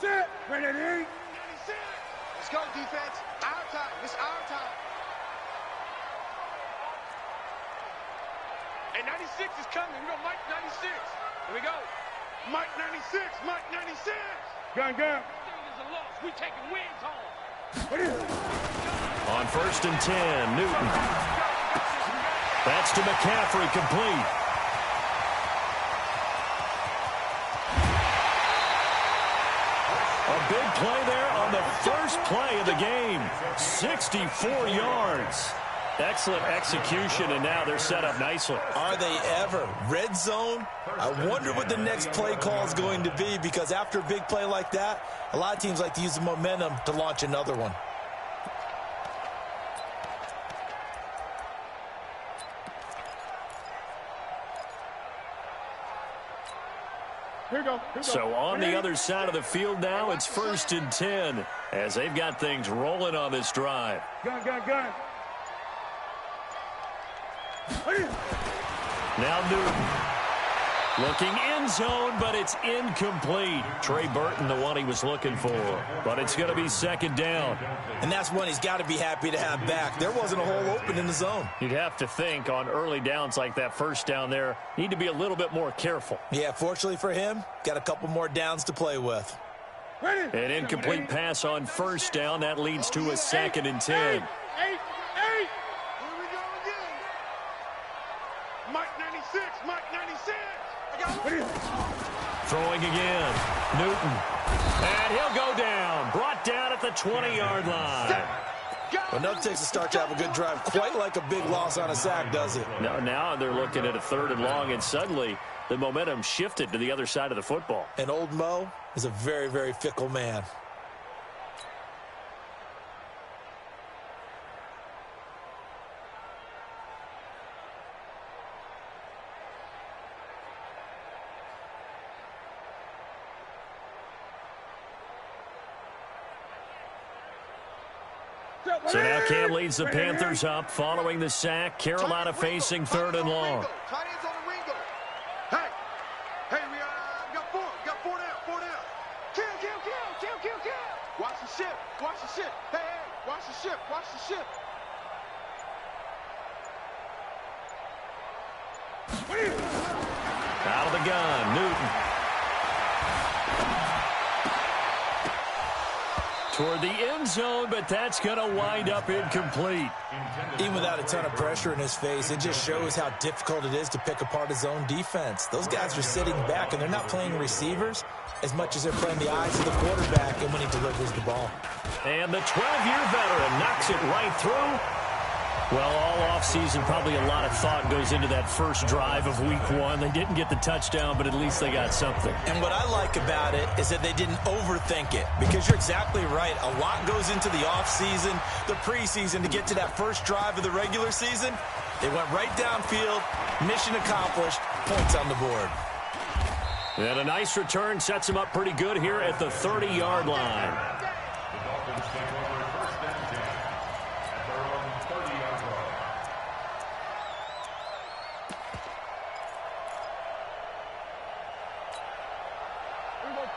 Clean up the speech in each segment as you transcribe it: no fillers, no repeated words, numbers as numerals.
Set. Ready. 96. Let's go, defense. Our time. It's our time. And 96 is coming. We go Mike 96. Here we go. Mike 96. Mike 96. Gun. Is a loss. We taking wins home. On 1st and 10, Newton. That's to McCaffrey, complete. A big play there on the first play of the game. 64 yards. Excellent execution, and now they're set up nicely. Are they ever? Red zone? I wonder what the next play call is going to be, because after a big play like that, a lot of teams like to use the momentum to launch another one. Here we go. So on the other side of the field now, it's 1st and 10 as they've got things rolling on this drive. Gun. Now Newton looking end zone, but it's incomplete. Trey Burton, the one he was looking for. But it's going to be 2nd down. And that's one he's got to be happy to have back. There wasn't a hole open in the zone. You'd have to think on early downs like that first down there, need to be a little bit more careful. Yeah, fortunately for him, got a couple more downs to play with. An incomplete pass on 1st down. That leads to a 2nd and 10. Eight. Here we go again. Mike 96. Mike 96. Throwing again. Newton. And he'll go down. Brought down at the 20-yard line. Well, nothing takes a start to have a good drive. Quite like a big loss on a sack, does it? Now they're looking at a 3rd and long, and suddenly the momentum shifted to the other side of the football. And old Mo is a very, very fickle man. So now Cam leads the Panthers up following the sack. Carolina facing 3rd and long. Tight ends on the Ringo. Hey, we got four down. Kill. Watch the ship. Hey, watch the ship. Out of the gun, Newton. Toward the end zone, but that's going to wind up incomplete. Even without a ton of pressure in his face, it just shows how difficult it is to pick apart his own defense. Those guys are sitting back, and they're not playing receivers as much as they're playing the eyes of the quarterback and when he delivers the ball. And the 12-year veteran knocks it right through. Well, all offseason, probably a lot of thought goes into that first drive of week 1. They didn't get the touchdown, but at least they got something. And what I like about it is that they didn't overthink it, because you're exactly right. A lot goes into the offseason, the preseason, to get to that first drive of the regular season. They went right downfield, mission accomplished, points on the board. And a nice return sets them up pretty good here at the 30-yard line.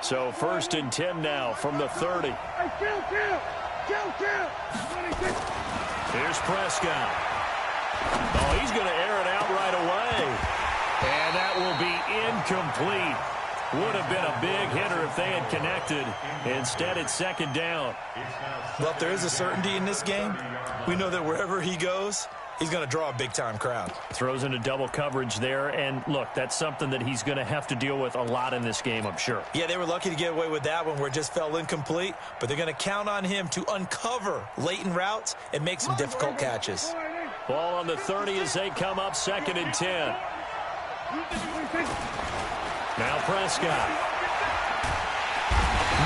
So 1st and 10 now from the 30. Here's Prescott. Oh, he's going to air it out right away. And that will be incomplete. Would have been a big hitter if they had connected. Instead, it's 2nd down. Well, if there is a certainty in this game, we know that wherever he goes, he's going to draw a big-time crowd. Throws into double coverage there, and look, that's something that he's going to have to deal with a lot in this game, I'm sure. Yeah, they were lucky to get away with that one where it just fell incomplete, but they're going to count on him to uncover latent routes and make some difficult catches. Ball on the 30 as they come up 2nd and 10. Now Prescott.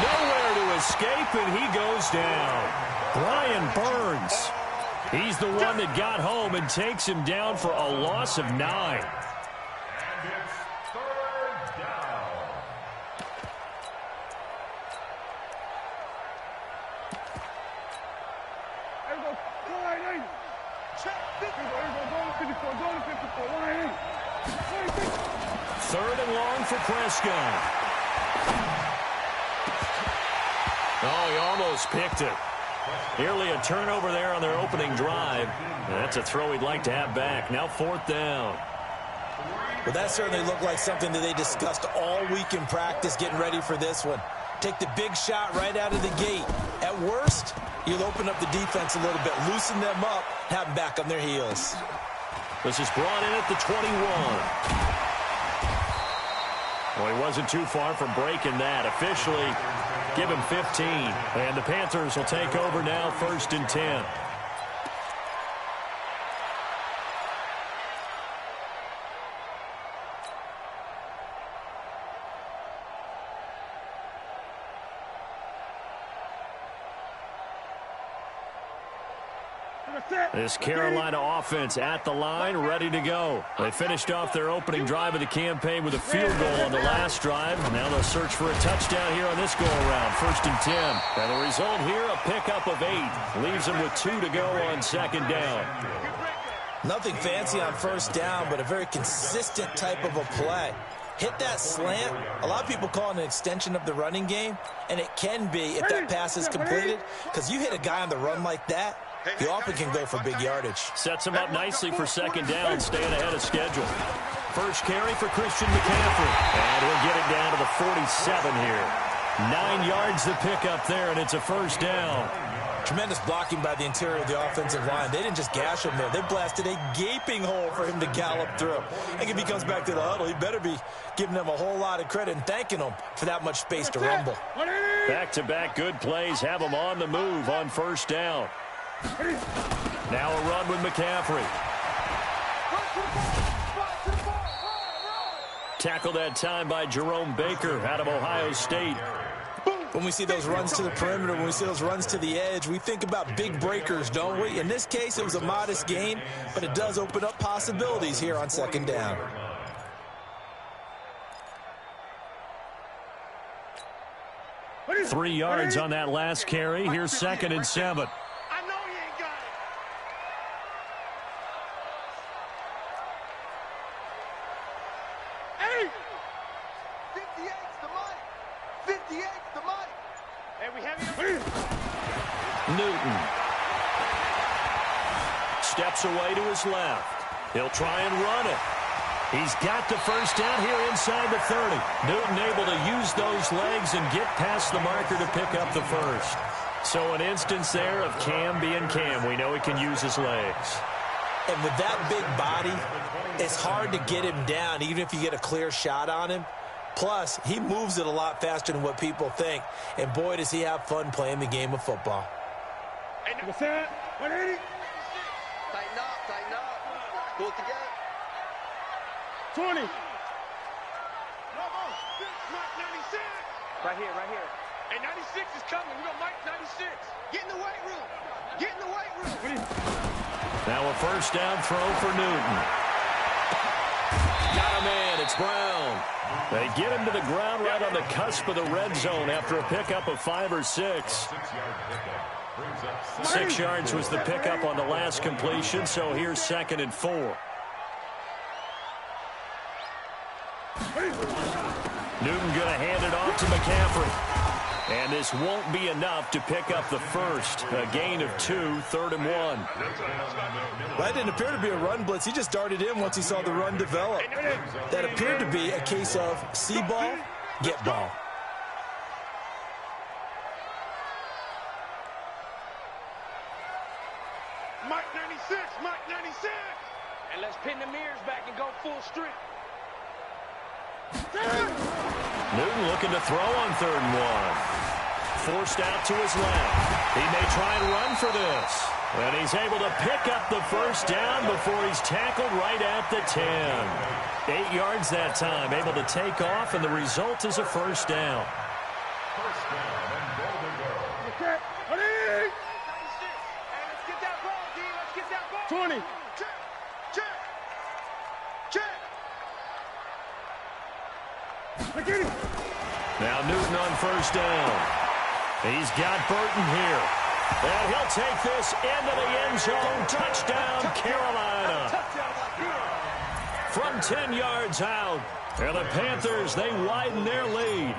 Nowhere to escape, and he goes down. Brian Burns. He's the one that got home and takes him down for a loss of 9. And it's 3rd down. Third and long for Prescott. Oh, he almost picked it. Nearly a turnover there on their opening drive. And that's a throw he'd like to have back. Now 4th down. Well, that certainly looked like something that they discussed all week in practice getting ready for this one. Take the big shot right out of the gate. At worst, you'll open up the defense a little bit, loosen them up, have them back on their heels. This is brought in at the 21. Well, he wasn't too far from breaking that. Officially, give him 15. And the Panthers will take over now, 1st and 10. This Carolina offense at the line, ready to go. They finished off their opening drive of the campaign with a field goal on the last drive. Now they'll search for a touchdown here on this go-around, 1st and 10. And the result here, a pickup of 8. Leaves them with 2 to go on 2nd down. Nothing fancy on 1st down, but a very consistent type of a play. Hit that slant. A lot of people call it an extension of the running game, and it can be if that pass is completed, because you hit a guy on the run like that, he often can go for big yardage. Sets him up nicely for 2nd down, staying ahead of schedule. First carry for Christian McCaffrey. And he'll get it down to the 47 here. 9 yards to pick up there, and it's a 1st down. Tremendous blocking by the interior of the offensive line. They didn't just gash him there. They blasted a gaping hole for him to gallop through. I think if he comes back to the huddle, he better be giving them a whole lot of credit and thanking them for that much space to rumble. Back-to-back good plays have him on the move on 1st down. Now a run with McCaffrey. Tackled that time by Jerome Baker out of Ohio State. When we see those runs to the perimeter, when we see those runs to the edge, we think about big breakers, don't we? In this case, it was a modest gain, but it does open up possibilities here on 2nd down. Three yards on that last carry. Here's 2nd and 7. Newton steps away to his left. He'll try and run it. He's got the 1st down here inside the 30. Newton able to use those legs and get past the marker to pick up the 1st. So an instance there of Cam being Cam. We know he can use his legs. And with that big body, it's hard to get him down, even if you get a clear shot on him. Plus, he moves it a lot faster than what people think. And boy, does he have fun playing the game of football. What's that? 180. Tighten up. Pull it together. 20. Right here. Hey, 96 is coming. We got Mike 96. Get in the weight room. Now a 1st down throw for Newton. Got a man. It's Brown. They get him to the ground right on the cusp of the red zone after a pickup of 5 or 6. 6 yards was the pickup on the last completion, so here's 2nd and 4. Newton going to hand it off to McCaffrey. And this won't be enough to pick up the 1st. A gain of 2, 3rd and 1. Well, that didn't appear to be a run blitz. He just darted in once he saw the run develop. That appeared to be a case of see ball, get ball. Mike 96. And let's pin the mirrors back and go full strength. Newton looking to throw on 3rd and 1. Forced out to his left. He may try and run for this. And he's able to pick up the 1st down before he's tackled right at the 10. 8 yards that time, able to take off, and the result is a 1st down. 20. Now Newton on 1st down. He's got Burton here. And he'll take this into the end zone. Touchdown, Carolina. from 10 yards out. And the Panthers, they widen their lead.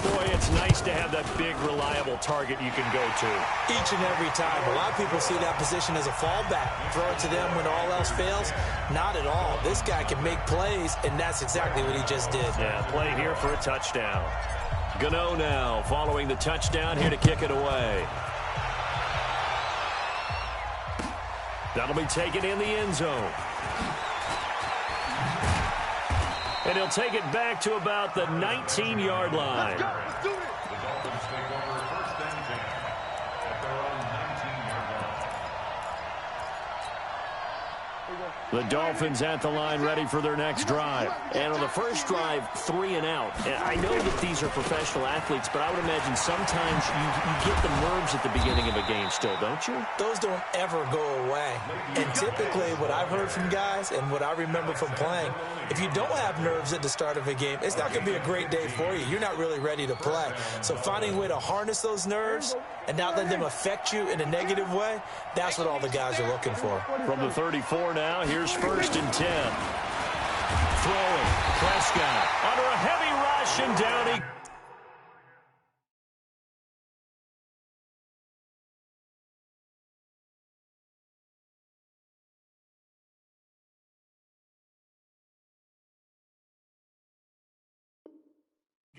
Boy, it's nice to have that big, reliable target you can go to. Each and every time. A lot of people see that position as a fallback. Throw it to them when all else fails. Not at all. This guy can make plays, and that's exactly what he just did. Yeah, play here for a touchdown. Gano now following the touchdown here to kick it away. That'll be taken in the end zone. And he'll take it back to about the 19-yard line. Let's go. Let's do this. The Dolphins take over first and 10 at their own 19-yard line. The Dolphins at the line ready for their next drive. And on the first drive, 3 and out. And I know that these are professional athletes, but I would imagine sometimes you get the nerves at the beginning of a game still, don't you? Those don't ever go away. And typically what I've heard from guys and what I remember from playing, if you don't have nerves at the start of a game, it's not going to be a great day for you. You're not really ready to play. So finding a way to harness those nerves and not let them affect you in a negative way, that's what all the guys are looking for. From the 34 now, here's first and 10. Throwing, Prescott under a heavy rush, and down he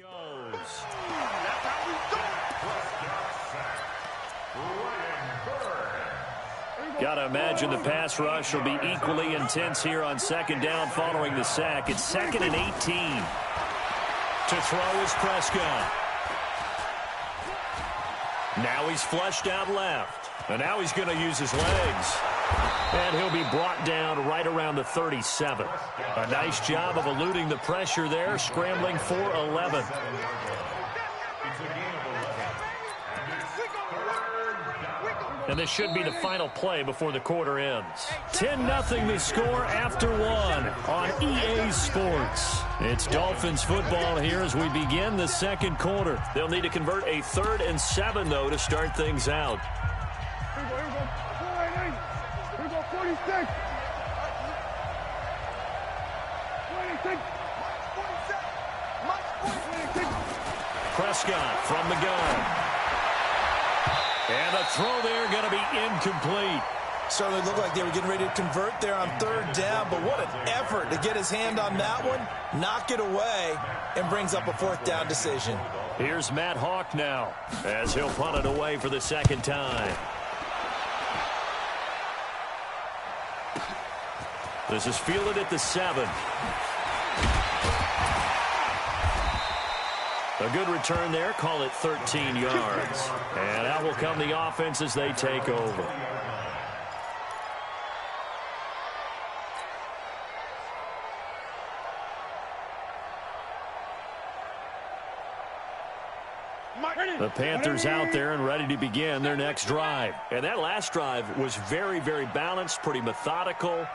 goes. That's how we do it. Gotta imagine the pass rush will be equally intense here on second down following the sack. It's 2nd and 18. To throw is Prescott. Now he's flushed out left. And now he's going to use his legs. And he'll be brought down right around the 37. A nice job of eluding the pressure there, scrambling for 11. And this should be the final play before the quarter ends. 10-0 the score after 1 on EA Sports. It's Dolphins football here as we begin the second quarter. They'll need to convert a 3rd and 7, though, to start things out. Here we go, 46. 26. Prescott from the gun. And the throw there going to be incomplete. Certainly looked like they were getting ready to convert there on 3rd down, but what an effort to get his hand on that one, knock it away, and brings up a 4th down decision. Here's Matt Hawk now as he'll punt it away for the second time. This is fielded at the 7. A good return there. Call it 13 yards. And out will come the offense as they take over. The Panthers out there and ready to begin their next drive. And that last drive was very, very balanced, pretty methodical.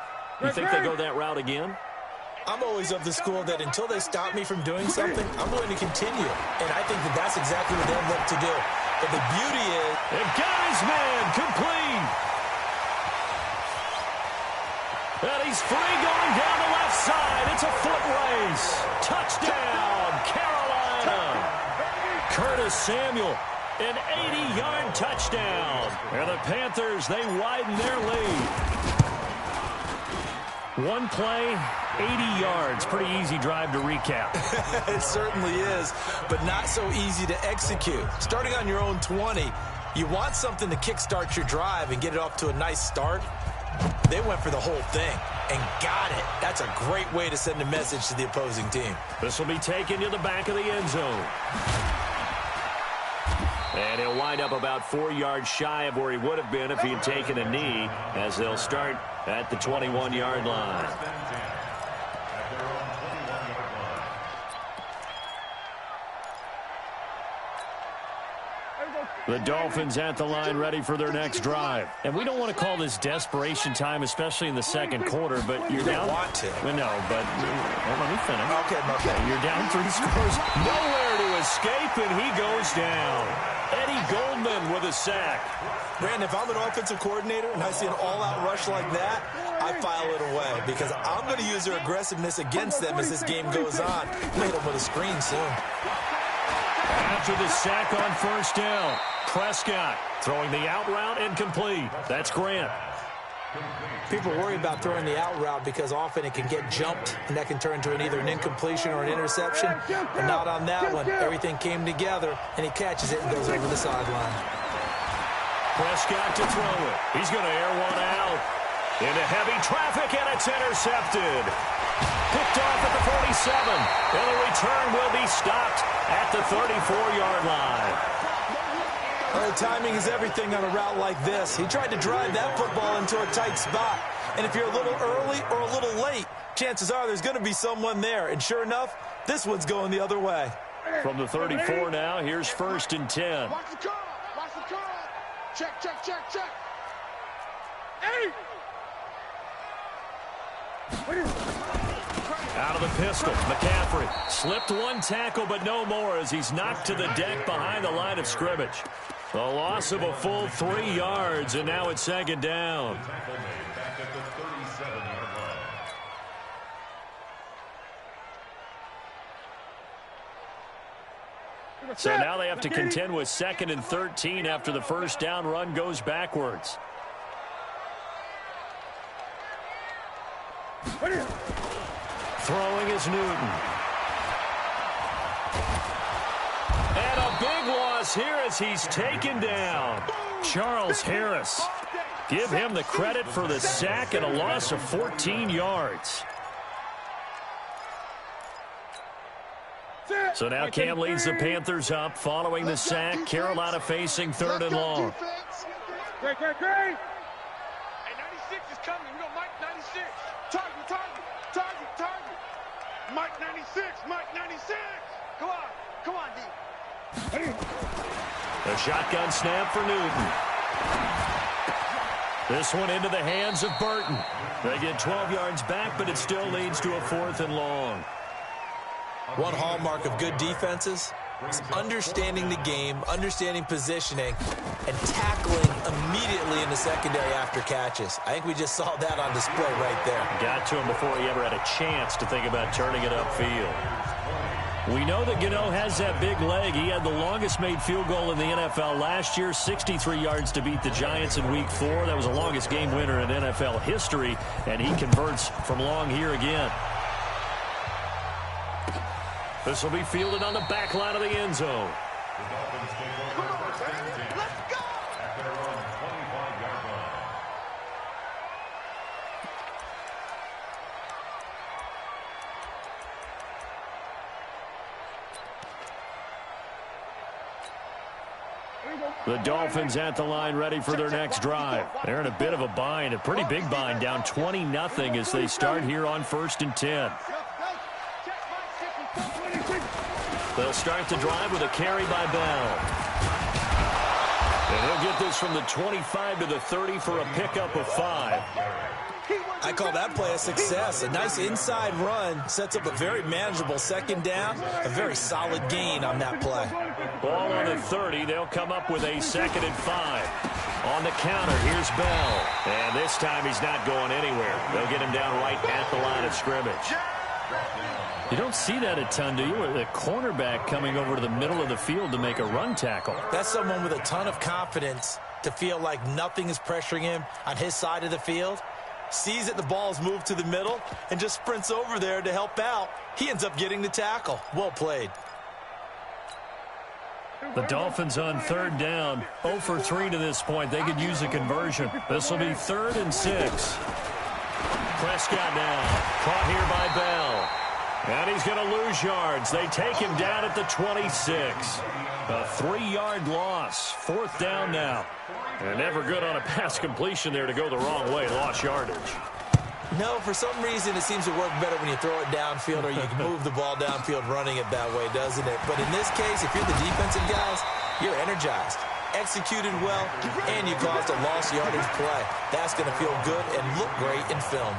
You think they go that route again? I'm always of the school that until they stop me from doing something, I'm going to continue. And I think that that's exactly what they'll look to do. But the beauty is... And got his man complete. And he's free going down the left side. It's a foot race. Touchdown, Carolina. Curtis Samuel, an 80-yard touchdown. And the Panthers, they widen their lead. One play, 80 yards. Pretty easy drive to recap. It certainly is, but not so easy to execute. Starting on your own 20, you want something to kickstart your drive and get it off to a nice start. They went for the whole thing and got it. That's a great way to send a message to the opposing team. This will be taken to the back of the end zone. And he'll wind up about 4 yards shy of where he would have been if he had taken a knee, as they'll start at the 21-yard line. The Dolphins at the line ready for their next drive. And we don't want to call this desperation time, especially in the second quarter, but you're down. Want to. Well, no, but let me finish. Okay. You're down 3 scores. Nowhere to escape, and he goes down. Eddie Goldman with a sack. Brandon, if I'm an offensive coordinator and I see an all-out rush like that, I file it away because I'm going to use their aggressiveness against them as this game goes on. I'll hit them with a screen soon. After the sack on first down, Prescott throwing the out route incomplete. That's Grant. People worry about throwing the out route because often it can get jumped, and that can turn into either an incompletion or an interception. But not on that one. Everything came together, and he catches it and goes over the sideline. Prescott to throw it. He's going to air one out. Into heavy traffic, and it's intercepted. Picked off at the 47. And the return will be stopped at the 34-yard line. Well, timing is everything on a route like this. He tried to drive that football into a tight spot. And if you're a little early or a little late, chances are there's going to be someone there. And sure enough, this one's going the other way. From the 34 now, here's 1st and 10. Watch the curl. Watch the curl. Check, check, check, check. Hey! Out of the pistol, McCaffrey slipped one tackle, but no more as he's knocked to the deck behind the line of scrimmage. A loss of a full 3 yards, and now it's 2nd down. So now they have to contend with 2nd and 13 after the first down run goes backwards. Throwing is Newton. And a big loss here as he's taken down. Charles Harris. Give him the credit for the sack and a loss of 14 yards. So now Cam leads the Panthers up following the sack. Carolina facing 3rd and long. Great. Hey, 96 is coming. We got Mike 96. Target. Mike 96. Mike 96. Come on, D. A shotgun snap for Newton. This one into the hands of Burton. They get 12 yards back, but it still leads to a 4th and long. One hallmark of good defenses is understanding the game, understanding positioning, and tackling immediately in the secondary after catches. I think we just saw that on display right there. Got to him before he ever had a chance to think about turning it upfield. We know that Gano has that big leg. He had the longest made field goal in the NFL last year, 63 yards to beat the Giants in Week 4. That was the longest game winner in NFL history, and he converts from long here again. This will be fielded on the back line of the end zone. The Dolphins at the line ready for their next drive. They're in a bit of a bind, a pretty big bind, down 20-0 as they start here on 1st and 10. They'll start the drive with a carry by Bell. And he'll get this from the 25 to the 30 for a pickup of 5. I call that play a success. A nice inside run sets up a very manageable 2nd down. A very solid gain on that play. Ball on the 30. They'll come up with a 2nd and 5. On the counter, here's Bell. And this time he's not going anywhere. They'll get him down right at the line of scrimmage. You don't see that a ton, do you? A cornerback coming over to the middle of the field to make a run tackle. That's someone with a ton of confidence to feel like nothing is pressuring him on his side of the field. Sees that the ball's moved to the middle and just sprints over there to help out. He ends up getting the tackle. Well played. The Dolphins on 3rd down. 0 for 3 to this point. They could use a conversion. This will be 3rd and 6. Prescott now. Caught here by Bell. And he's going to lose yards. They take him down at the 26. A 3-yard loss. 4th down now. And never good on a pass completion there to go the wrong way. Lost yardage. No, for some reason it seems to work better when you throw it downfield or you can move the ball downfield running it that way, doesn't it? But in this case, if you're the defensive guys, you're energized. executed well, and you caused a lost yardage play. That's going to feel good and look great in film.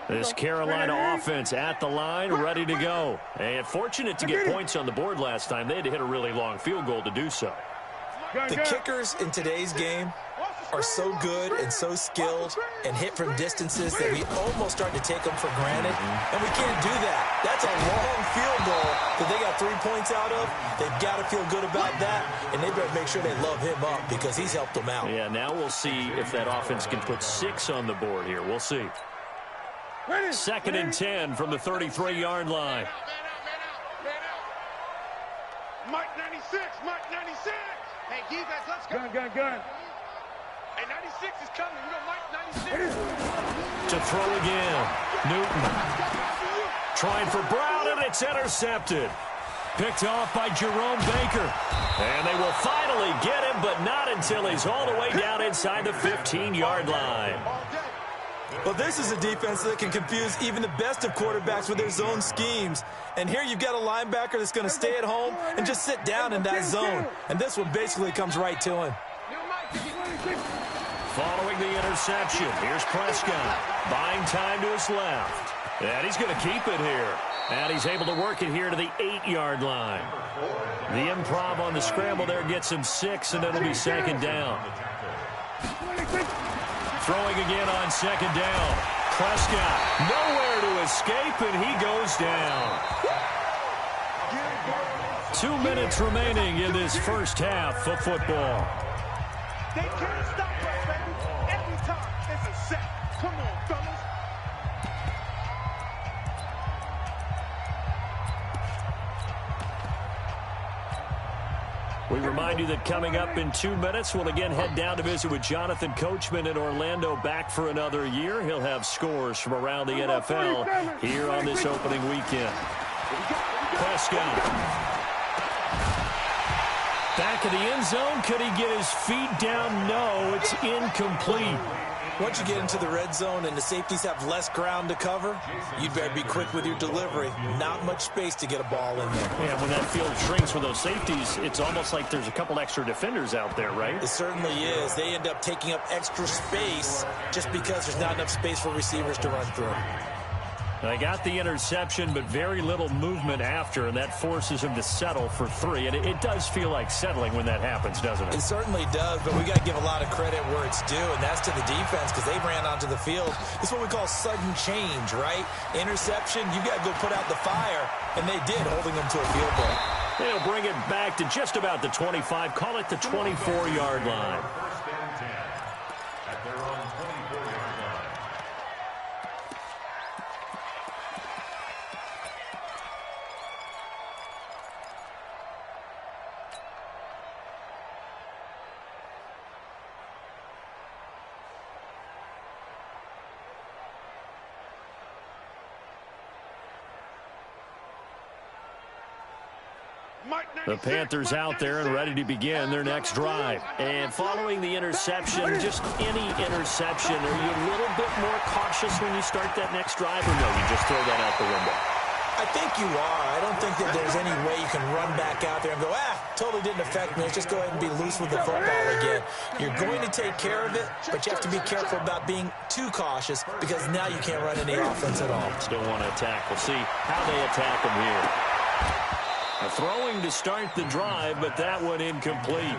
This Carolina offense at the line, ready to go. And fortunate to get points on the board last time. They had to hit a really long field goal to do so. The kickers in today's game are so good and so skilled and hit from distances that we almost start to take them for granted. And we can't do that. That's a long field goal that they got 3 points out of. They've got to feel good about that, and they better make sure they love him up because he's helped them out. Yeah, now we'll see if that offense can put 6 on the board here. We'll see. 2nd and 10 from the 33-yard line. Mike 96, Mike 96. Hey, defense, let's go. Gun. Hey, 96 is coming. You know Mike 96. To throw again. Newton. Trying for Brown, and it's intercepted. Picked off by Jerome Baker. And they will finally get him, but not until he's all the way down inside the 15-yard line. Well, this is a defense that can confuse even the best of quarterbacks with their zone schemes. And here you've got a linebacker that's going to stay at home and just sit down in that zone. And this one basically comes right to him. Following the interception, here's Prescott. Buying time to his left. And he's going to keep it here. And he's able to work it here to the 8-yard line. The improv on the scramble there gets him 6, and it'll be 2nd down. Throwing again on 2nd down. Prescott nowhere to escape, and he goes down. 2 minutes remaining in this first half of football. They can't stop us, baby. Every time it's a sack. Come on, fellas. We remind you that coming up in 2 minutes, we'll again head down to visit with Jonathan Coachman in Orlando, back for another year. He'll have scores from around the NFL here on this opening weekend. Prescott. Back of the end zone. Could he get his feet down? No, it's incomplete. Once you get into the red zone and the safeties have less ground to cover, you'd better be quick with your delivery. Not much space to get a ball in there. Yeah, when that field shrinks for those safeties, it's almost like there's a couple extra defenders out there, right? It certainly is. They end up taking up extra space just because there's not enough space for receivers to run through. They got the interception, but very little movement after, and that forces him to settle for 3. And it does feel like settling when that happens, doesn't it? It certainly does, but we got to give a lot of credit where it's due, and that's to the defense because they ran onto the field. It's what we call sudden change, right? Interception, you got to go put out the fire, and they did, holding them to a field goal. They'll bring it back to just about the 25, call it the 24-yard line. First and 10 at their own 24-yard line. The Panthers out there and ready to begin their next drive. And following the interception, just any interception, are you a little bit more cautious when you start that next drive, or no, you just throw that out the window? I think you are. I don't think that there's any way you can run back out there and go, totally didn't affect me. Let's just go ahead and be loose with the football again. You're going to take care of it, but you have to be careful about being too cautious because now you can't run any offense at all. Still want to attack. We'll see how they attack them here. Throwing to start the drive, but that one incomplete.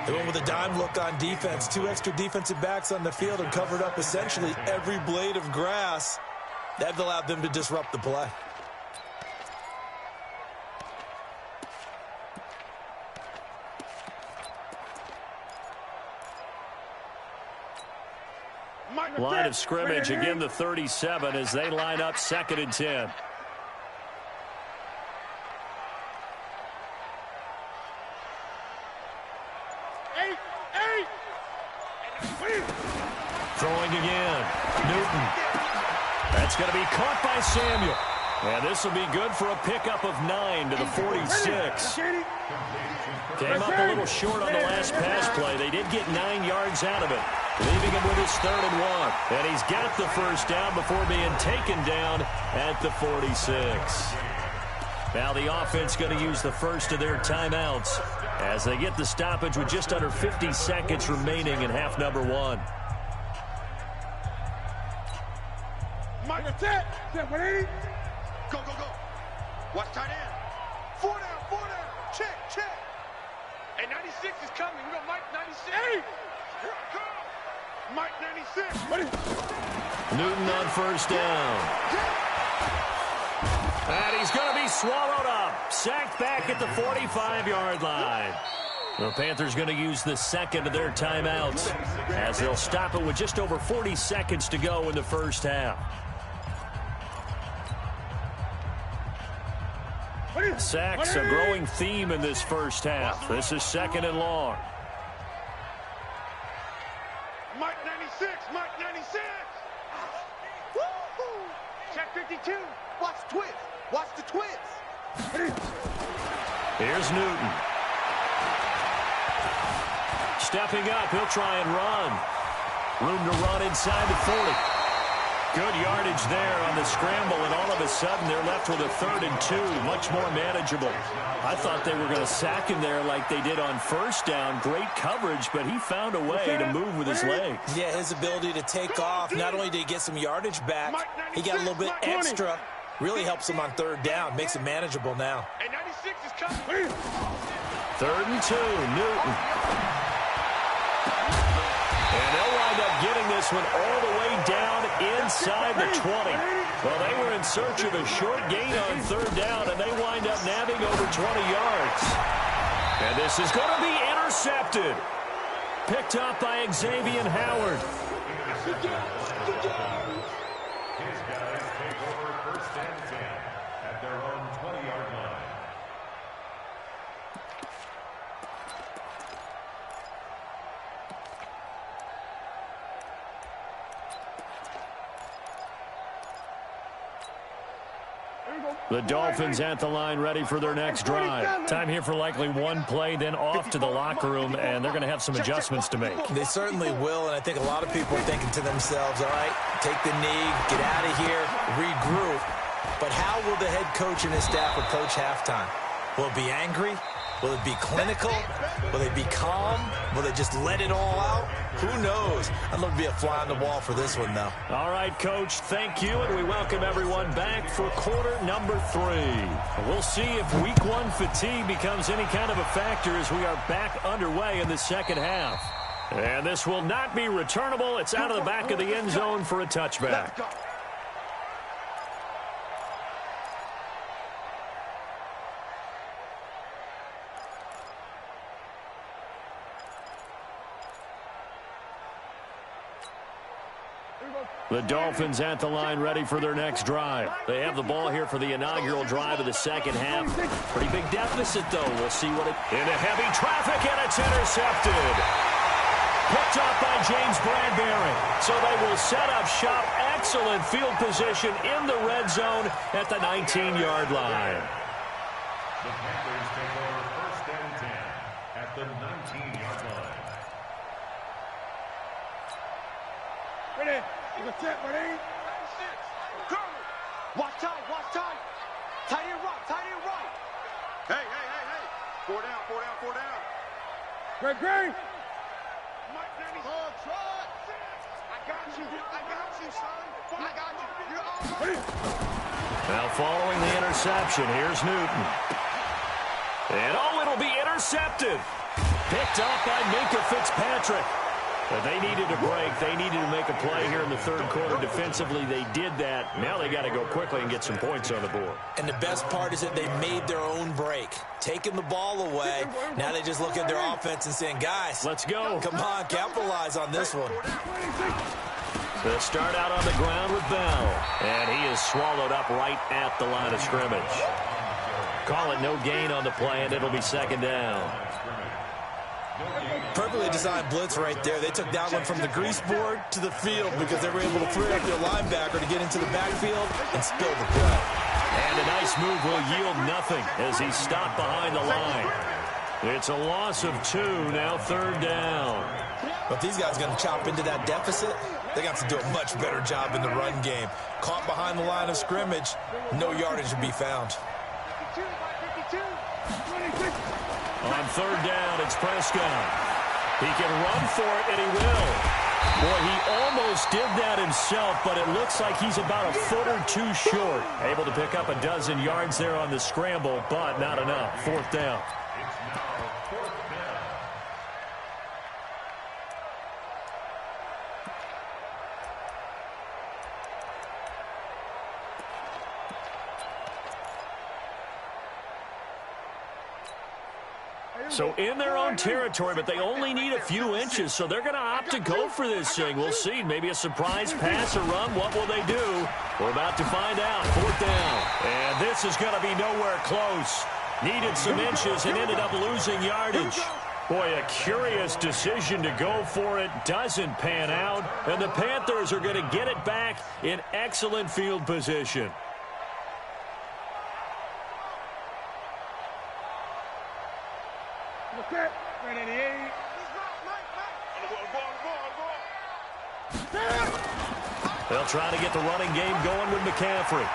They went with a dime look on defense. 2 extra defensive backs on the field and covered up essentially every blade of grass. That allowed them to disrupt the play. Line of scrimmage, again the 37 as they line up 2nd and 10. Throwing again. Newton. That's going to be caught by Samuel. And this will be good for a pickup of 9 to the 46. Came up a little short on the last pass play. They did get 9 yards out of it. leaving him with his 3rd and 1. And he's got the first down before being taken down at the 46. Now the offense going to use the first of their timeouts as they get the stoppage with just under 50 seconds remaining in half number 1. Mike, that's it. That's 180. Go, go, go. Watch tight end. 4 down, 4 down. Check, check. Hey, 96 is coming. We got Mike 96. Hey! Here I come. Mike 96. What is Newton on first down. And he's going to be swallowed up. Sacked back at the 45-yard line. The Panthers going to use the second of their timeouts as they'll stop it with just over 40 seconds to go in the first half. Sacks, a growing theme in this first half. This is 2nd and long. Mike 96, Mike 96. Woo-hoo. Check 52. Watch the twins. Watch the twins. Here's Newton. Stepping up, he'll try and run. Room to run inside the 40. Good yardage there on the scramble, and all of a sudden they're left with a 3rd and 2, much more manageable. I thought they were going to sack him there like they did on first down. Great coverage, but he found a way to move with his legs. Yeah, his ability to take off, not only did he get some yardage back, he got a little bit extra. Really helps him on 3rd down, makes it manageable now. Hey, 96 is coming. 3rd and 2, Newton. And they'll wind up getting this one all the way down inside the 20. Well, they were in search of a short gain on 3rd down, and they wind up nabbing over 20 yards. And this is going to be intercepted. Picked up by Xavier Howard. His guys take over 1st and 10 at their own 20-yard line. The Dolphins at the line ready for their next drive. Time here for likely one play, then off to the locker room, and they're going to have some adjustments to make. They certainly will, and I think a lot of people are thinking to themselves, all right, take the knee, get out of here, regroup. But how will the head coach and his staff approach halftime? Will it be angry? Will it be clinical? Will they be calm? Will they just let it all out? Who knows? I'd love to be a fly on the wall for this one, though. All right, Coach, thank you, and we welcome everyone back for quarter number 3. We'll see if week 1 fatigue becomes any kind of a factor as we are back underway in the second half. And this will not be returnable. It's out of the back of the end zone for a touchback. The Dolphins at the line ready for their next drive. They have the ball here for the inaugural drive of the second half. Pretty big deficit, though. We'll see what it... Into heavy traffic, and it's intercepted. Picked up by James Bradbury. So they will set up shop. Excellent field position in the red zone at the 19-yard line. The Panthers take over 1st and 10 at the 19-yard line. Ready. What's that, ready? 96. Go. Watch tight, watch tight. Tight end right, tight end right. Hey, hey, hey, hey. 4 down, 4 down, 4 down. Great, great. Mike 96. I got you, son. I got you. You're all right. Now following the interception, here's Newton. And it'll be intercepted. Picked up by Minka Fitzpatrick. But they needed a break. They needed to make a play here in the 3rd quarter. Defensively, they did that. Now they got to go quickly and get some points on the board. And the best part is that they made their own break. Taking the ball away. Now they just look at their offense and saying, guys, let's go. Come on, capitalize on this one. They'll start out on the ground with Bell. And he is swallowed up right at the line of scrimmage. Call it no gain on the play, and it'll be 2nd down. Perfectly designed blitz right there. They took that one from the grease board to the field because they were able to free up their linebacker to get into the backfield and spill the play. And a nice move will yield nothing as he's stopped behind the line. It's a loss of 2, now 3rd down. But if these guys are going to chop into that deficit, they got to do a much better job in the run game. Caught behind the line of scrimmage, no yardage to be found. On third down, it's Prescott. He can run for it, and he will. Boy, he almost did that himself, but it looks like he's about a foot or two short. Able to pick up a dozen yards there on the scramble, but not enough. Fourth down. So in their own territory, but they only need a few inches, so they're going to opt to go for this thing. We'll see. Maybe a surprise pass or run. What will they do? We're about to find out. Fourth down. And this is going to be nowhere close. Needed some inches and ended up losing yardage. Boy, a curious decision to go for it. Doesn't pan out. And the Panthers are going to get it back in excellent field position. They'll try to get the running game going with McCaffrey.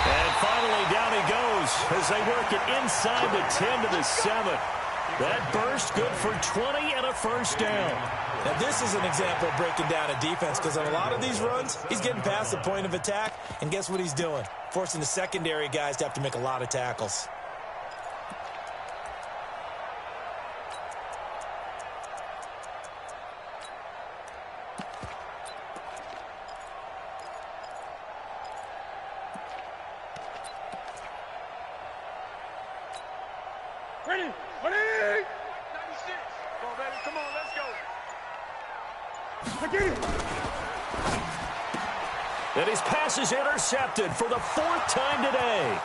And finally, down he goes as they work it inside the 10 to the 7. That burst good for 20 and a first down. Now, this is an example of breaking down a defense because on a lot of these runs, he's getting past the point of attack, and guess what he's doing? Forcing the secondary guys to have to make a lot of tackles. And his pass is intercepted for the fourth time today.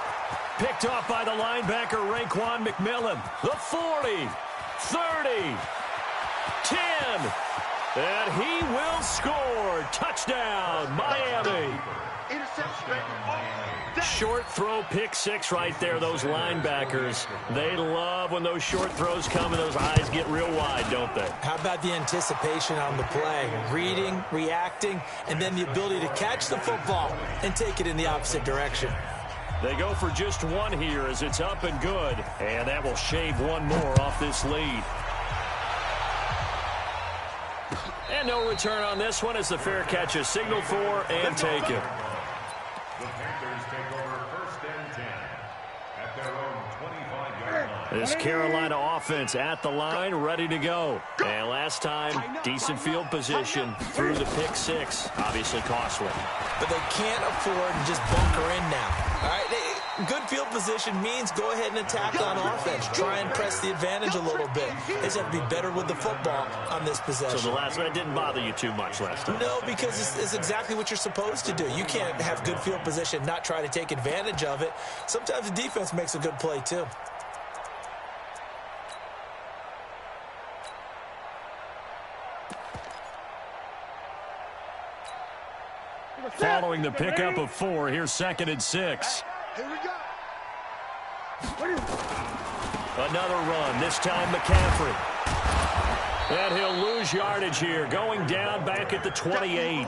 Picked off by the linebacker, Raekwon McMillan. The 40, 30, 10. And he will score. Touchdown, Miami. Interception, baby. Short throw, pick six right there, those linebackers. They love when those short throws come and those eyes get real wide, don't they? How about the anticipation on the play? Reading, reacting, and then the ability to catch the football and take it in the opposite direction. They go for just one here as it's up and good, and that will shave one more off this lead. And no return on this one as the fair catch is signaled for and taken. The Panthers take over first and 10 at their own 25-yard line. This Carolina offense at the line, ready to go. And last time, decent field position through the pick six. Obviously costly. But they can't afford to just bunker in now. All right, good field position means go ahead and attack on offense. Try and press the advantage a little bit. They just have to be better with the football on this possession. So the last one didn't bother you too much last time? No, because it's exactly what you're supposed to do. You can't have good field position, not try to take advantage of it. Sometimes the defense makes a good play, too. Following the pickup of 4, here's 2nd and 6. Here we go. Another run, this time McCaffrey. And he'll lose yardage here, going down back at the 28.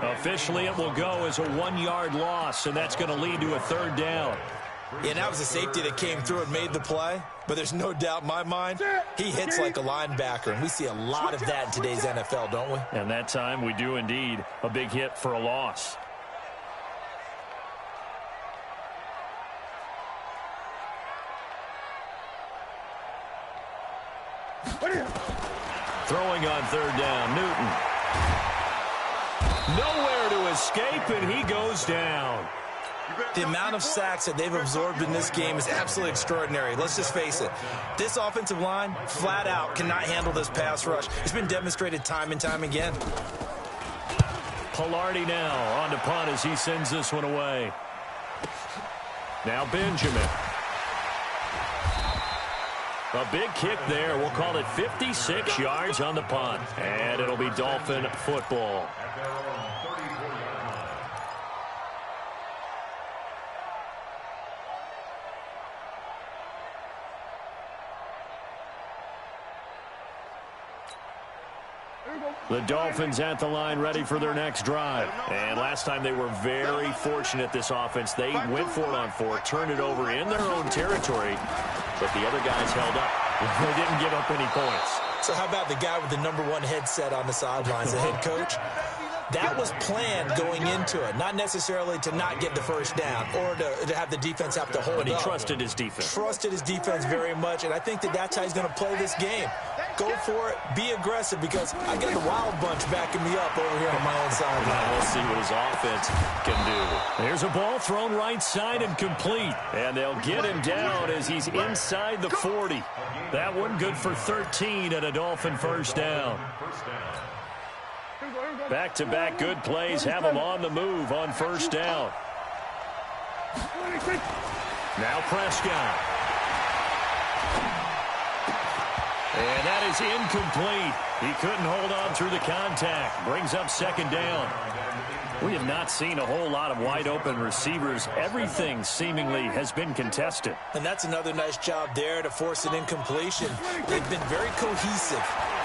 Officially, it will go as a 1-yard loss, and that's going to lead to a third down. Yeah, that was a safety that came through and made the play, but there's no doubt in my mind he hits like a linebacker, and we see a lot of that in today's NFL, don't we? And that time we do indeed. A big hit for a loss. Throwing on third down, Newton. Nowhere to escape, and he goes down. The amount of sacks that they've absorbed in this game is absolutely extraordinary. Let's just face it. This offensive line, flat out, cannot handle this pass rush. It's been demonstrated time and time again. Pilardi now on to punt as he sends this one away. Now Benjamin. A big kick there. We'll call it 56 yards on the punt. And it'll be Dolphin football. At their own 34-yard line. The Dolphins at the line ready for their next drive. And last time they were very fortunate, this offense. They went for it on 4, turned it over in their own territory, but the other guys held up. They didn't give up any points. So how about the guy with the #1 headset on the sidelines, the head coach? That was planned going into it, not necessarily to not get the first down or to have the defense have to hold up. But he trusted his defense. Trusted his defense very much, and I think that's how he's going to play this game. Go for it, be aggressive, because I got the wild bunch backing me up over here on my own side. We'll see what his offense can do. Here's a ball thrown right side and complete. And they'll get him down as he's inside the 40. That one good for 13 and a Dolphin first down. Back-to-back good plays have him on the move on first down. Now Prescott. And that is incomplete. He couldn't hold on through the contact. Brings up second down. We have not seen a whole lot of wide-open receivers. Everything seemingly has been contested. And that's another nice job there to force an incompletion. They've been very cohesive,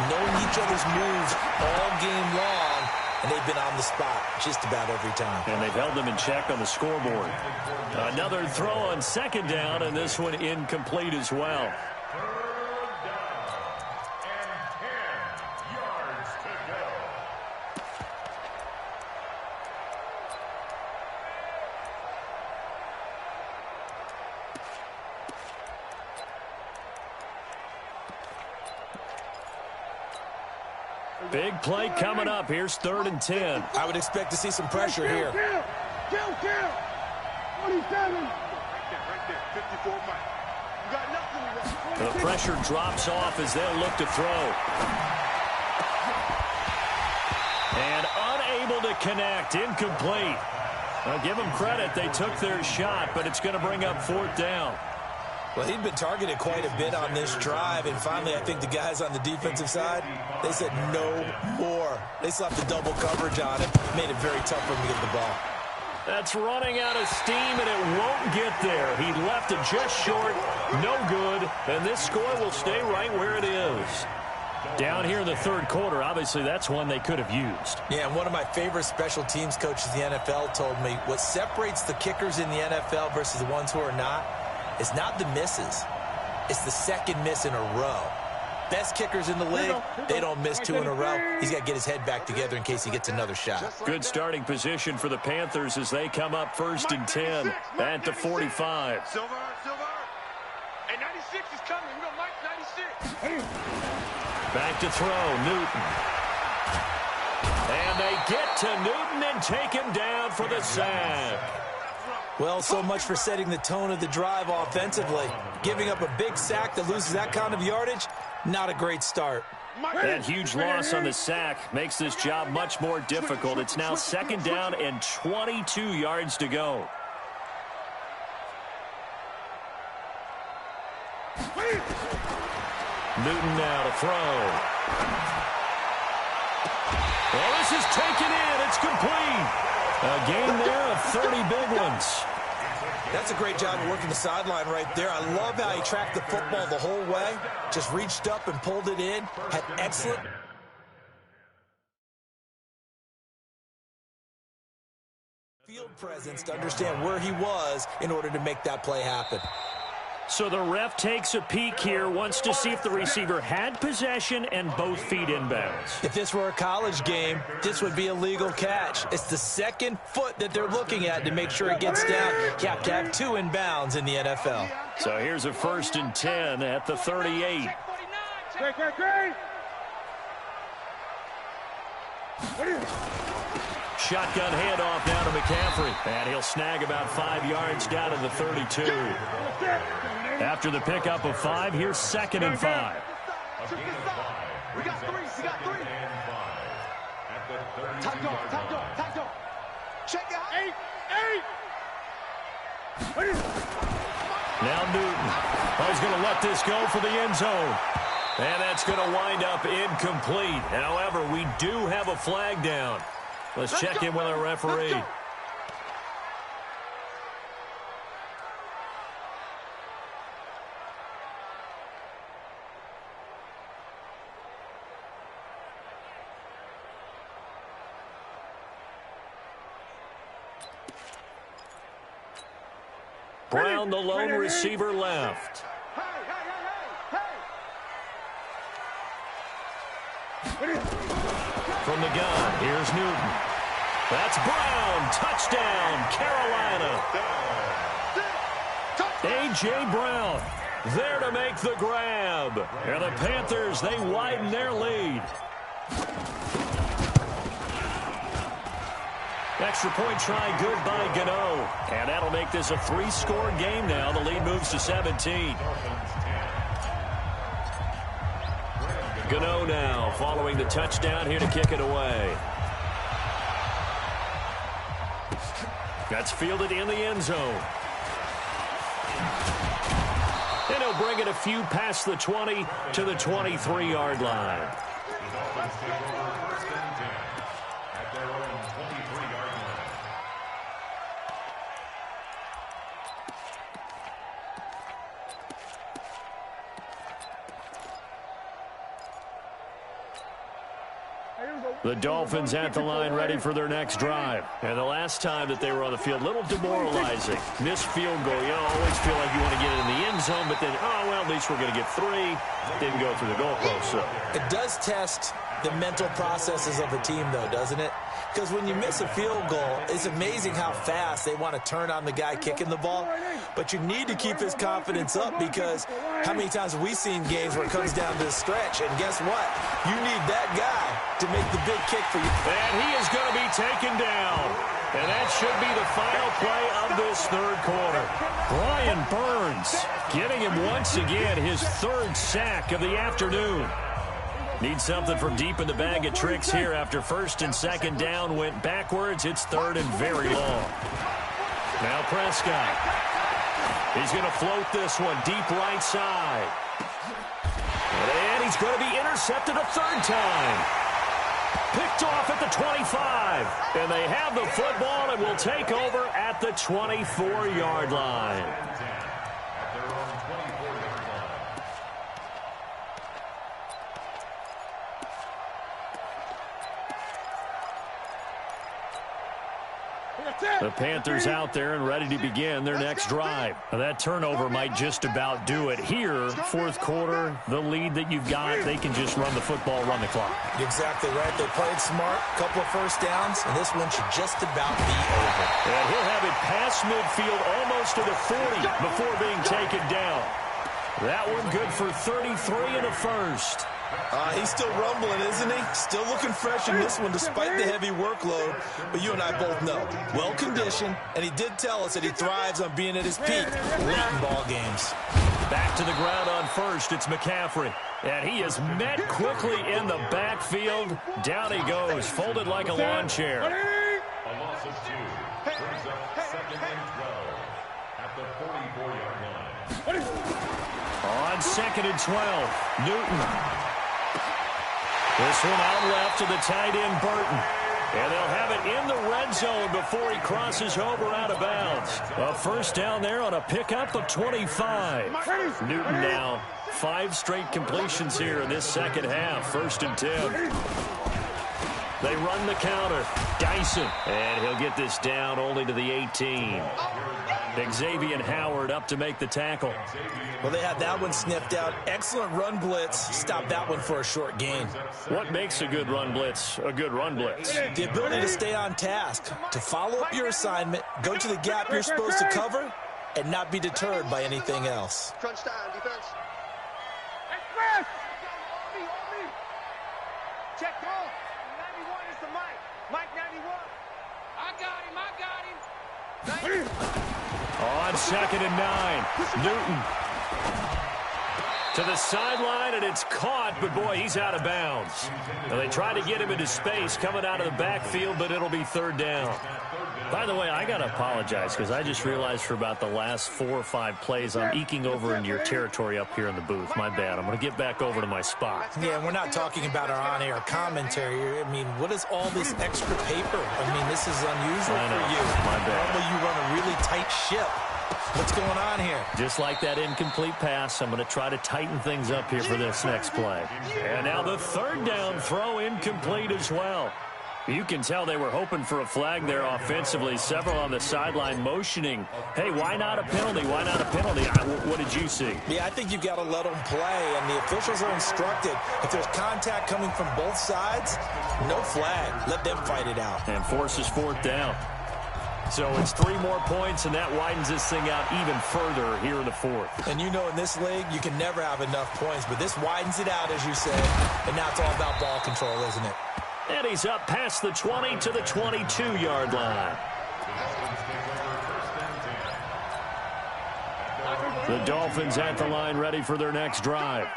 knowing each other's moves all game long, and they've been on the spot just about every time. And they've held them in check on the scoreboard. Another throw on second down, and this one incomplete as well. Big play coming up. Here's 3rd and 10. I would expect to see some pressure here. 27. Right there. 54 Mike. You got nothing. The pressure drops off as they'll look to throw. And unable to connect. Incomplete. I'll give them credit. They took their shot, but it's going to bring up 4th down. Well, he'd been targeted quite a bit on this drive, and finally I think the guys on the defensive side, they said no more. They slapped the double coverage on him, made it very tough for him to get the ball. That's running out of steam, and it won't get there. He left it just short, no good, and this score will stay right where it is. Down here in the 3rd quarter, obviously that's one they could have used. Yeah, and one of my favorite special teams coaches in the NFL told me what separates the kickers in the NFL versus the ones who are not, it's not the misses. It's the second miss in a row. Best kickers in the league, they don't miss 2 in a row. He's got to get his head back together in case he gets another shot. Good starting position for the Panthers as they come up 1st and 10 at the 45. Silver. And 96 is coming. We got Mike 96. Back to throw, Newton. And they get to Newton and take him down for the sack. Well, so much for setting the tone of the drive offensively. Giving up a big sack that loses that kind of yardage, not a great start. That huge loss on the sack makes this job much more difficult. It's now 2nd down and 22 yards to go. Newton now to throw. Well, this is taken in. It's complete. A game there of 30 big ones. That's a great job of working the sideline right there. I love how he tracked the football the whole way. Just reached up and pulled it in. Had excellent field presence to understand where he was in order to make that play happen. So the ref takes a peek here, wants to see if the receiver had possession and both feet inbounds. If this were a college game, this would be a legal catch. It's the second foot that they're looking at to make sure it gets down. You have to have 2 inbounds in the NFL. So here's a 1st and 10 at the 38. Shotgun handoff now to McCaffrey. And he'll snag about 5 yards down to the 32. After the pickup of 5, here's 2nd and 5. We got 3. Time go. Check out. 8. Now Newton. He's going to let this go for the end zone. And that's going to wind up incomplete. However, we do have a flag down. Let's check in with our referee. Brown, the lone receiver, left. From the gun, here's Newton. That's Brown. Touchdown, Carolina. A.J. Brown there to make the grab. And the Panthers, they widen their lead. Extra point try good by Gano. And that'll make this a 3-score game now. The lead moves to 17. Gano now following the touchdown here to kick it away. That's fielded in the end zone. And he'll bring it a few past the 20 to the 23-yard line. The Dolphins take over 1st and 10 at their own 23-yard line. The Dolphins at the line ready for their next drive. And the last time that they were on the field, a little demoralizing. Missed field goal. You always feel like you want to get it in the end zone, but then, oh, well, at least we're going to get 3. Didn't go through the goalpost. So it does test the mental processes of a team, though, doesn't it? Because when you miss a field goal, it's amazing how fast they want to turn on the guy kicking the ball. But you need to keep his confidence up, because how many times have we seen games where it comes down to the stretch? And guess what? You need that guy to make the big kick for you. And he is going to be taken down. And that should be the final play of this third quarter. Brian Burns getting him once again his 3rd sack of the afternoon. Need something from deep in the bag of tricks here after 1st and 2nd down went backwards. It's 3rd and very long. Now Prescott. He's going to float this one deep right side. And he's going to be intercepted a 3rd time. Picked off at the 25. And they have the football and will take over at the 24-yard line. At their own 24-yard line. The Panthers out there and ready to begin their next drive. Now, that turnover might just about do it. Here, 4th quarter, the lead that you've got, they can just run the football, run the clock. Exactly right. They played smart, couple of 1st downs, and this one should just about be over. And he'll have it past midfield almost to the 40 before being taken down. That one good for 33 in the 1st. He's still rumbling, isn't he? Still looking fresh in this one despite the heavy workload. But you and I both know, well-conditioned, and he did tell us that he thrives on being at his peak late in ball games. Back to the ground on 1st. It's McCaffrey. And he is met quickly in the backfield. Down he goes, folded like a lawn chair. A loss of 2 brings up 2nd and 12 at the 44-yard line. On 2nd and 12, Newton. This one out left to the tight end, Burton. And they'll have it in the red zone before he crosses over out of bounds. A 1st down there on a pickup of 25. Newton now 5 straight completions here in this 2nd half. 1st and 10. They run the counter. Dyson. And he'll get this down only to the 18. Xavier Howard up to make the tackle. Well, they had that one sniffed out. Excellent run blitz. Stop that one for a short gain. What makes a good run blitz a good run blitz? The ability to stay on task, to follow up your assignment, go to the gap you're supposed to cover, and not be deterred by anything else. Crunch down, defense. Check off. 91 is the Mike. Mike 91. I got him. On 2nd and 9, Newton to the sideline, and it's caught, but boy, he's out of bounds. Now, they try to get him into space coming out of the backfield, but it'll be 3rd down. By the way, I got to apologize because I just realized for about the last 4 or 5 plays, I'm eking over into your territory up here in the booth. My bad. I'm going to get back over to my spot. Yeah, we're not talking about our on-air commentary. I mean, what is all this extra paper? I mean, this is unusual for you. My bad. Normally you run a really tight ship. What's going on here? Just like that incomplete pass, I'm going to try to tighten things up here for this next play. And now the 3rd down throw incomplete as well. You can tell they were hoping for a flag there offensively. Several on the sideline motioning, hey, why not a penalty? Why not a penalty? What did you see? Yeah, I think you've got to let them play, and the officials are instructed. If there's contact coming from both sides, no flag. Let them fight it out. And forces fourth down. So it's 3 more points, and that widens this thing out even further here in the fourth. And you know in this league, you can never have enough points, but this widens it out, as you said, and now it's all about ball control, isn't it? And he's up past the 20 to the 22-yard line. The Dolphins at the line ready for their next drive.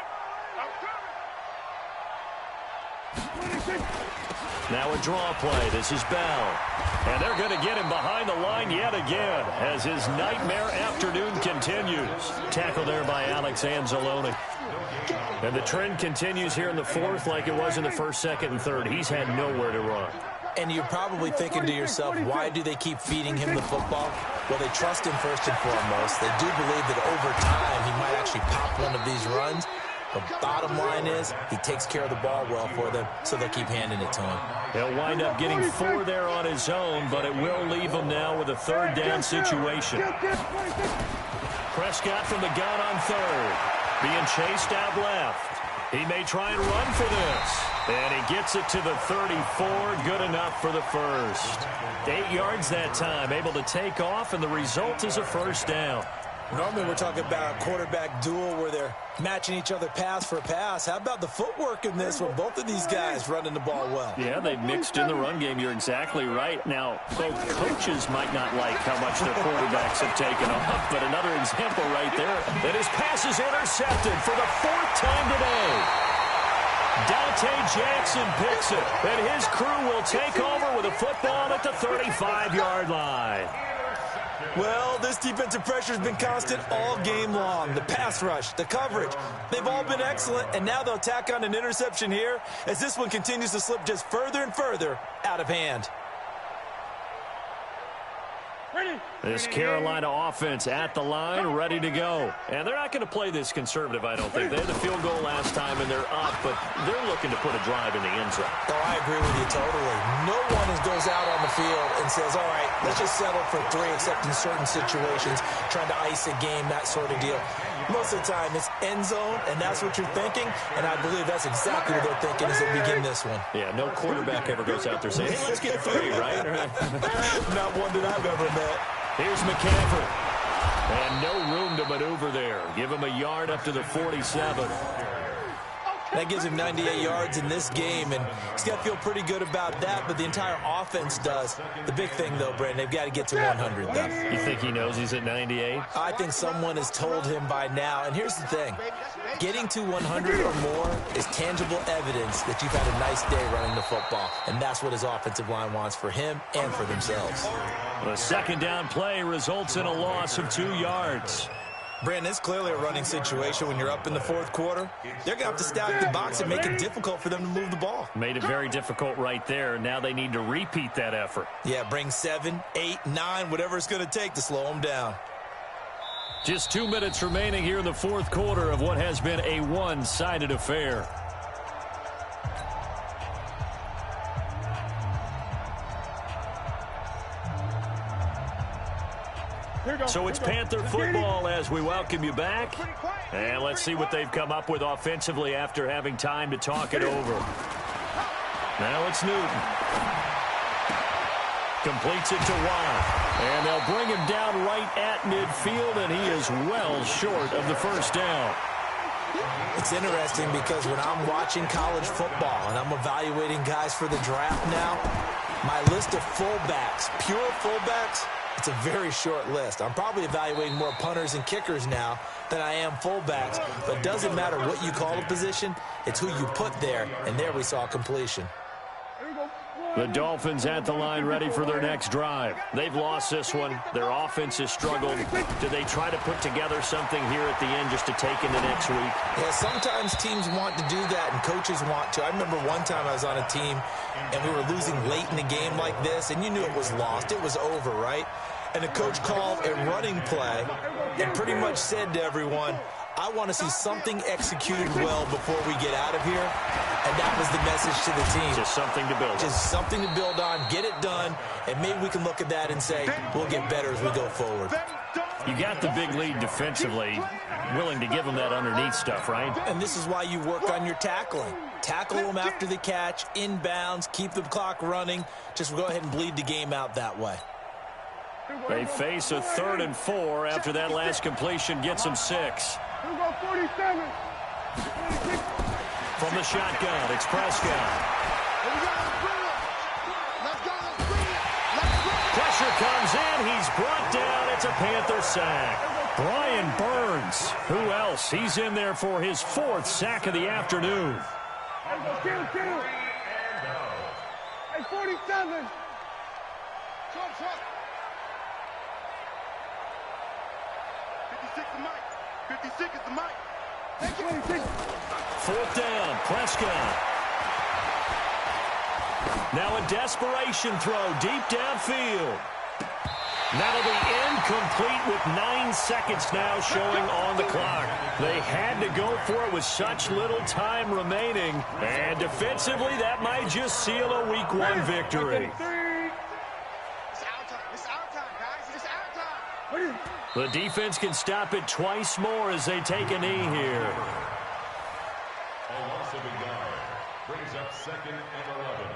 Now a draw play. This is Bell. And they're going to get him behind the line yet again as his nightmare afternoon continues. Tackle there by Alex Anzalone. And the trend continues here in the fourth like it was in the first, second, and third. He's had nowhere to run. And you're probably thinking to yourself, why do they keep feeding him the football? Well, they trust him first and foremost. They do believe that over time he might actually pop one of these runs. The bottom line is he takes care of the ball well for them, so they'll keep handing it to him. He'll wind up getting 4 there on his own, but it will leave him now with a third down situation. Prescott from the gun on third. Being chased out left. He may try and run for this. And he gets it to the 34. Good enough for the first. 8 yards that time. Able to take off, and the result is a first down. Normally we're talking about a quarterback duel where they're matching each other pass for pass. How about the footwork in this one? Both of these guys running the ball well. Yeah, they've mixed in the run game. You're exactly right. Now, both coaches might not like how much their quarterbacks have taken off, but another example right there that his pass is intercepted for the 4th time today. Dante Jackson picks it, and his crew will take over with a football at the 35-yard line. Well, this defensive pressure has been constant all game long. The pass rush, the coverage, they've all been excellent, and now they'll tack on an interception here as this one continues to slip just further and further out of hand. This Carolina offense at the line, ready to go. And they're not going to play this conservative, I don't think. They had the field goal last time, and they're up, but they're looking to put a drive in the end zone. Oh, I agree with you totally. No one goes out on the field and says, all right, let's just settle for 3, except in certain situations, trying to ice a game, that sort of deal. Most of the time, it's end zone, and that's what you're thinking, and I believe that's exactly what they're thinking as they begin this one. Yeah, no quarterback ever goes out there saying, hey, let's get 3, right? Not one that I've ever met. Here's McCaffrey. And no room to maneuver there. Give him a yard up to the 47. That gives him 98 yards in this game, and he's got to feel pretty good about that, but the entire offense does. The big thing, though, Brandon, they've got to get to 100, though. You think he knows he's at 98? I think someone has told him by now, and here's the thing. Getting to 100 or more is tangible evidence that you've had a nice day running the football, and that's what his offensive line wants for him and for themselves. The second down play results in a loss of 2 yards. Brandon, it's clearly a running situation when you're up in the 4th quarter. They're going to have to stack the box and make it difficult for them to move the ball. Made it very difficult right there. Now they need to repeat that effort. Yeah, bring 7, 8, 9, whatever it's going to take to slow them down. Just 2 minutes remaining here in the 4th quarter of what has been a one-sided affair. So it's Panther football as we welcome you back. And let's see what they've come up with offensively after having time to talk it over. Now it's Newton. Completes it to Watt. And they'll bring him down right at midfield, and he is well short of the first down. It's interesting because when I'm watching college football and I'm evaluating guys for the draft now, my list of fullbacks, pure fullbacks, it's a very short list. I'm probably evaluating more punters and kickers now than I am fullbacks, but it doesn't matter what you call a position, it's who you put there, and there we saw completion. The Dolphins at the line ready for their next drive. They've lost this one. Their offense has struggled. Do they try to put together something here at the end just to take into next week? Yeah, sometimes teams want to do that and coaches want to. I remember one time I was on a team and we were losing late in the game like this, and you knew it was lost. It was over, right? And the coach called a running play and pretty much said to everyone, I want to see something executed well before we get out of here. And And that was the message to the team. Just something to build on. Just something to build on, get it done, and maybe we can look at that and say, we'll get better as we go forward. You got the big lead defensively, willing to give them that underneath stuff, right? And this is why you work on your tackling. Tackle them after the catch, inbounds, keep the clock running. Just go ahead and bleed the game out that way. They face a 3rd and 4 after that last completion gets them 6. From the shotgun, it's Prescott. Pressure comes in. He's brought down. It's a Panther sack. Brian Burns. Who else? He's in there for his 4th sack of the afternoon. Hey, 47. 56 is Mike. 56 is the Mike. 4th down, Prescott. Now a desperation throw deep downfield. That'll be incomplete with 9 seconds now showing on the clock. They had to go for it with such little time remaining. And defensively, that might just seal a Week 1 victory. It's our time. It's our time, guys. It's our time. The defense can stop it twice more as they take a knee here. A loss of a yard brings up 2nd and 11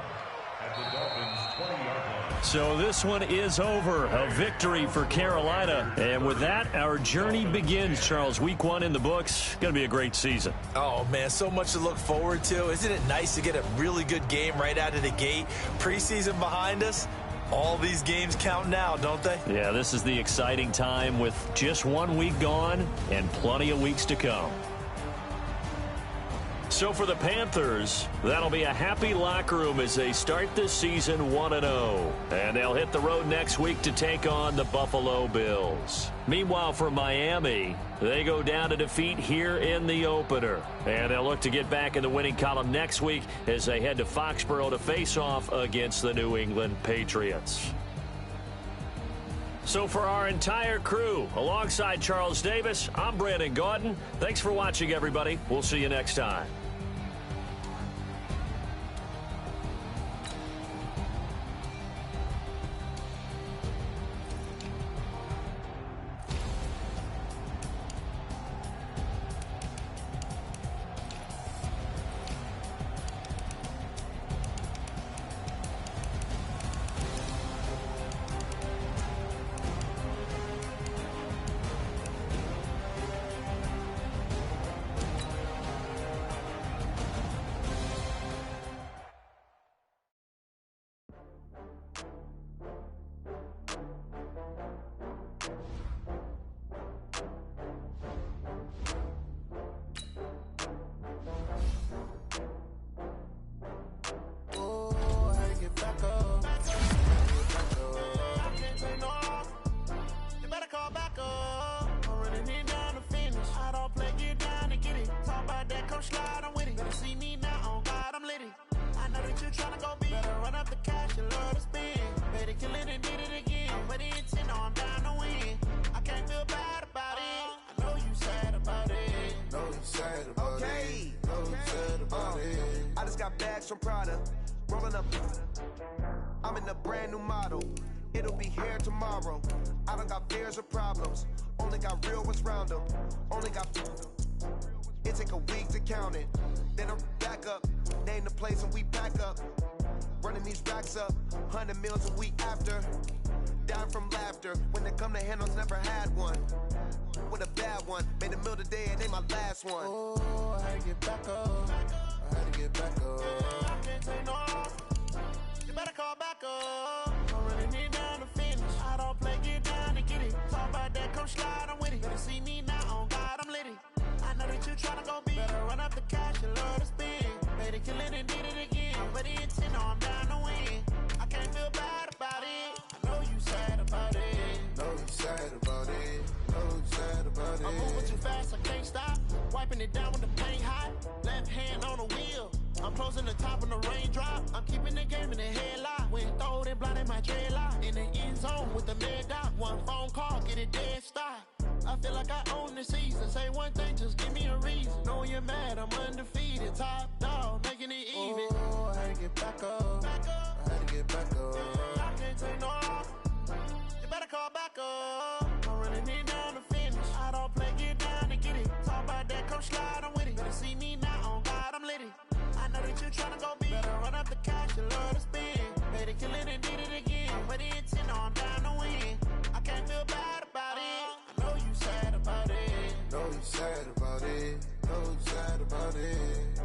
at the Dolphins' 20-yard line. So this one is over. A victory for Carolina. And with that, our journey begins, Charles. Week 1 in the books. Going to be a great season. Oh, man, so much to look forward to. Isn't it nice to get a really good game right out of the gate? Preseason behind us. All these games count now, don't they? Yeah, this is the exciting time with just 1 week gone and plenty of weeks to come. So for the Panthers, that'll be a happy locker room as they start this season 1-0. And they'll hit the road next week to take on the Buffalo Bills. Meanwhile, for Miami, they go down to defeat here in the opener. And they'll look to get back in the winning column next week as they head to Foxborough to face off against the New England Patriots. So for our entire crew, alongside Charles Davis, I'm Brandon Gaudin. Thanks for watching, everybody. We'll see you next time. From Prada, rolling up. I'm in a brand new model. It'll be here tomorrow. I don't got fears or problems. Only got real ones round them. Only got. It take a week to count it. Then I'm back up. Name the place and we pack up. Running these racks up. 100 meals a week after. Down from laughter. When they come to handles, never had one. With a bad one. Made a meal today and they my last one. Oh, I had to get back up. I had to get back up. I can't take no off. You better call back up. I'm running it down to finish. I don't play, get down to get it. Talk about that, come slide, I'm with it. Better see me now, on God, I'm litty. I know that you tryna go big. Better run up the cash, you love to spin. Made it, kill it, and did it again. But the intent, no, I'm down to win. I can't feel bad about it. I know you sad about it. Know you sad about it. Know you sad about it. I'm moving too fast, I can't stop. Wiping it down with the paint hot. Left hand on the wheel. I'm closing the top on the raindrop. I'm keeping the game in the headlock. When throwed and blinded my dreadlock. In the end zone with the mad dot. One phone call, get it dead stop. I feel like I own the season. Say one thing, just give me a reason. Knowing you're mad, I'm undefeated. Top dog, making it get back up. I had to get back up. I can't take no off. You better call back up. I'm running it down to finish. I don't play, get down and get it. Talk about that, come slide, I'm with it. Better see me now, on God, I'm lit it. I know that you tryna go big. Better run up the cash, you love to spend. Made it, kill it, and did it again. But the intent, I'm down to win. I can't feel bad about it. I know you sad about it. Know you sad about it. Know you sad about it.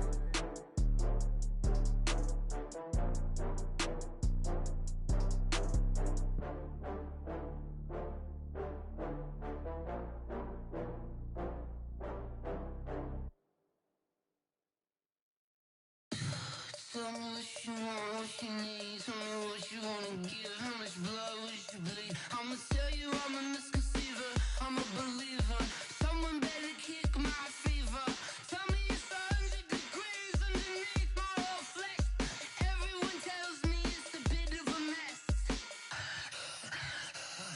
Tell me what you want, what you need. Tell me what you wanna give. How much blood would you bleed? I'ma tell you I'm a misconceiver. I'm a believer. Someone better kick my fever. Tell me it's 100 degrees underneath my whole flesh. Everyone tells me it's a bit of a mess.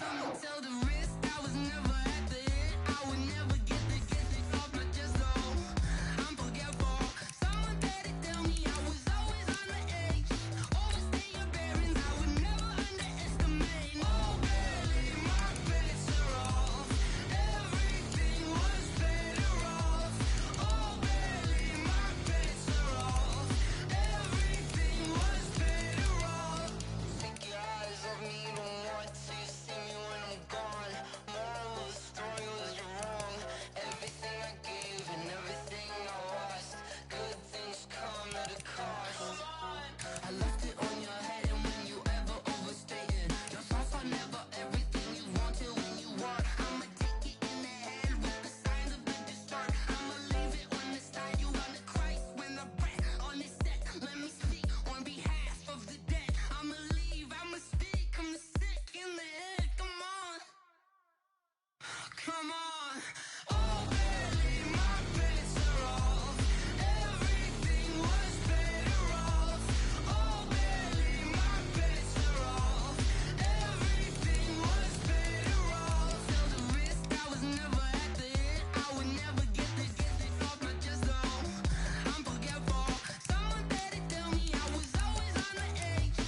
I'ma tell the risk I was never at the end. I would never get it off my chest though. I'm forgetful. Someone better tell me I was always on the edge. Overstay your bearings, I would never underestimate. Oh baby, my bets are off. Everything was better off. Oh baby, my bets are off. Everything was better off. Take your eyes off me, don't want to see me when I'm gone. Moral of the story was you're wrong. Everything I gave and everything I lost. Good things come at a cost. I left it on your head, and when you ever overstay it, your thoughts are never everything you wanted when you want. I'ma take it in the head with the signs of the distort. I'ma leave it on the side. You on the Christ when the breath on this set. Let me speak on behalf of the dead. I'ma leave, I'ma speak. I'm sick in the head. Come on, come on. Oh baby, my bets are off. Everything was better off. Oh baby, my bets are off. Everything was better off. Tell the risk I was never at the end. I would never get it off my chest though. I'm forgetful. Someone better tell me I was always on the edge.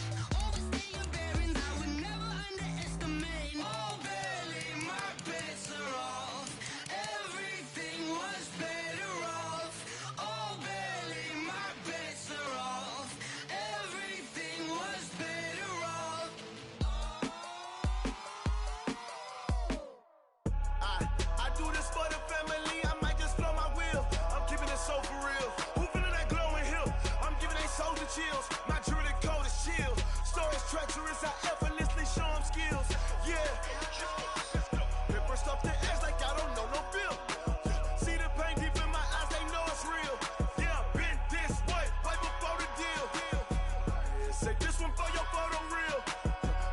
Overstay your bearings, I would never underestimate. Oh baby, my bets are off. Everything was better off. Oh baby, my bets are off. Everything was better off. I do this for the family, I might just blow my wheel. I'm keeping it so for real. Who feeling that glowing hill? I'm giving they soldier chills. My jewelry code is chill. Stories treacherous, I effortlessly show them skills. Yeah. Paper stuff the edge like I don't know no bill. See the pain deep in my eyes, they know it's real. Yeah, been this way, right before the deal. Yeah, say this one for your photo reel.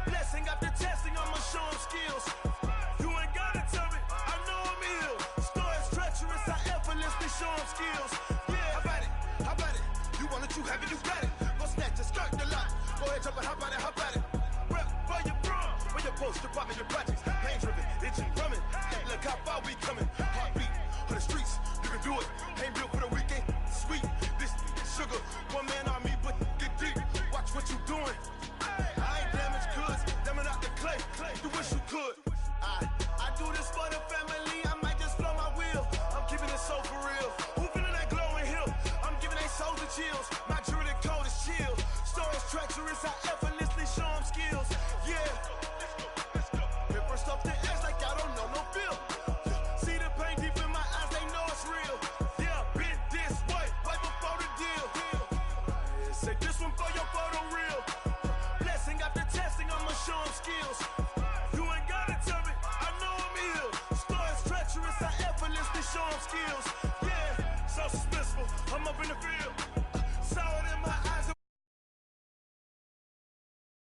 Blessing after testing, I'ma show them skills. You ain't gotta tell me, I know I'm ill. Stories treacherous, I effortlessly show them skills. Yeah, how about it? You want it, you have it, you got it. Go snatch a skirt the lot. Go ahead, jump it, how about it? Rep where you from? Where your post, department, your projects. Pain driven, itching, drumming. Look how far we coming. Heartbeat on the streets, you can do it. Ain't built for the weekend, sweet. This sugar, one man army.